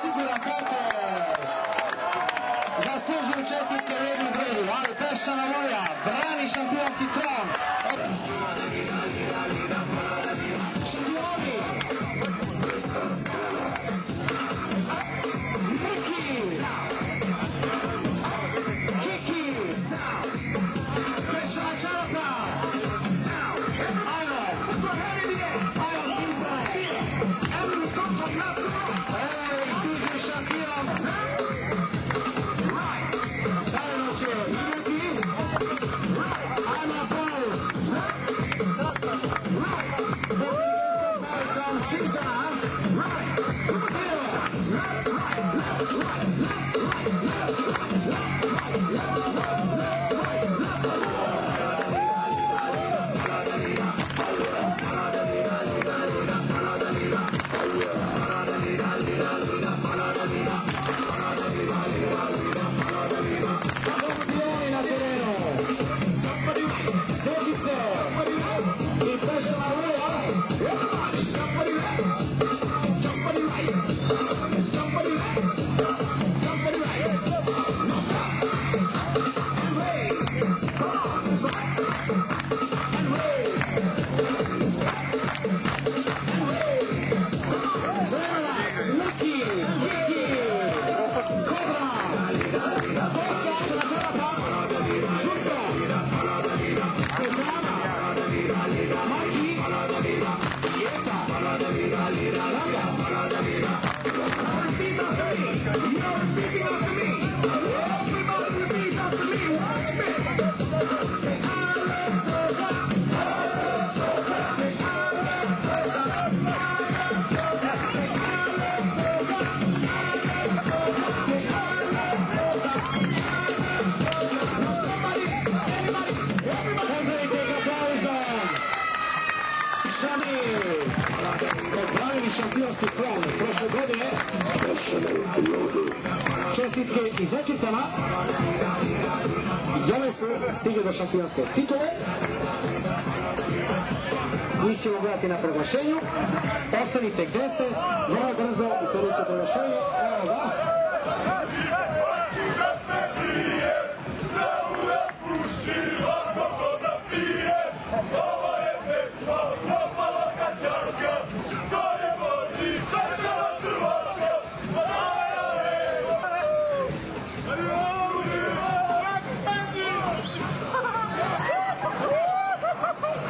Sigura Cortez. Zaslužuju čestitke jedni drugi, ali Peščana Luja brani šampionski tron. Šampioni! Miki! Kiki! Peščana Čarapa! Ajmo! Ajmo, Sisa! Izduži šampion! Šampionski plan prošle godine. Čestitke izvečicama. Jele su stigli do šampionske titule. Mi ćemo gledati na proglašenju. Ostanite gde ste. Vrlo brzo u sljedeće proglašenje. Evo ga.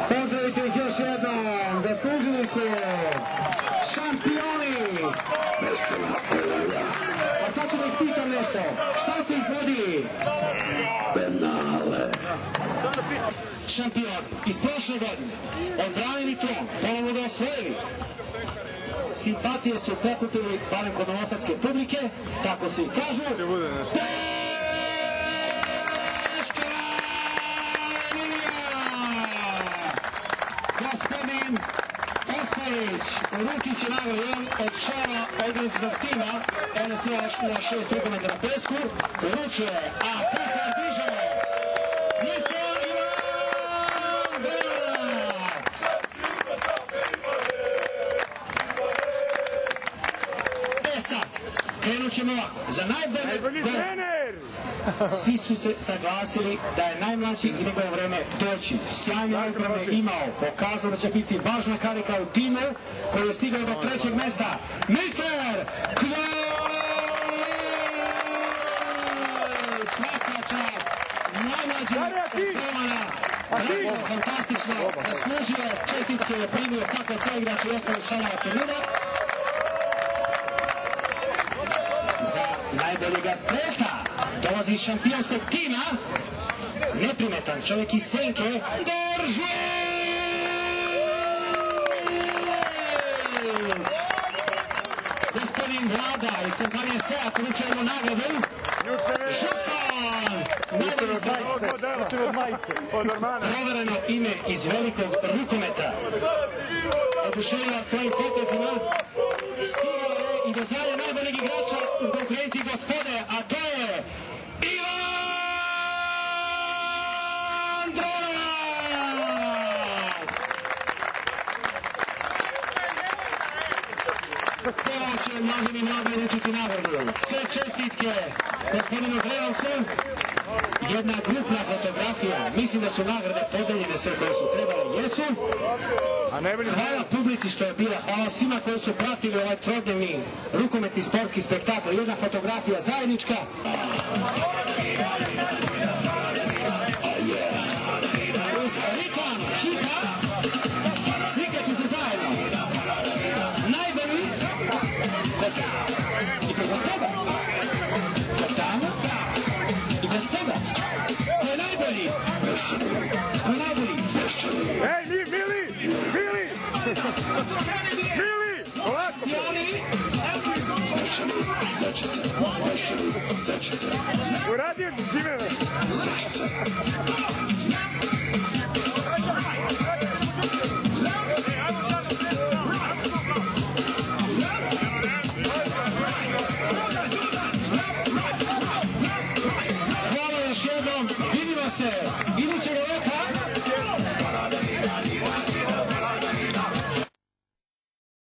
Pozdravite ih još jednom, zaslužili su šampioni. A sad ću da ih pitam nešto, šta ste izvodili? Penale. Šampion iz prošle godine, odbranili tron, ponovno da osvojili. Simpatije su pokupili barem kod novosadske publike, tako se i kažu. Gospodin Ostojić uručit će nagradu od člana organizacijnog tima NS06 rukometa na pesku, uručuje, a pohvar diže Mr. Ivan Dranac. Sad, krenut ćemo ovako. Za najbolji trener! Svi su se saglasili da je najmlađi i njegovo vreme doći. Sjajne odbrane imao, pokazao da će biti važna karika u timu koji je stigao do trećeg mesta. Mister Kvalić! Svaka čast! Najmlađi odbrana. Bravo, fantastično. Zaslužio čestitke je primio kako od sve igrača i ostali članova turnira. Najboljega strelca dolazi iz šampionskog tima, neprimetan čovjek iz Senke, Doržić! Gospodin Vlada iz kompanije Seat uručujemo nagradu. Žuksan! Provereno ime iz velikog rukometa. Oduševila svojim potezima. Stigao je i do zadnje najboljeg igrača u konkurenciji gospode, a to je Ivan Dranac! To će mnogini mnogo uručiti nagradu. Sve čestitke gospodinu Drenovcu. Jedna grupna fotografija. Mislim da su nagrade podeljene sve koje su trebale. Jesu. Hvala publici što je bila. Hvala svima koji su pratili ovaj trodnevni rukometni sportski spektakl. Jedna fotografija zajednička. Uz ritam hita slikat će se zajedno najbolji i gospodac Koptanac i gospodac ko je najbolji Ej, Mili! Mili! Mili! Tijani Uradio si čime? hvala još jednom, vidimo se idućeg leta.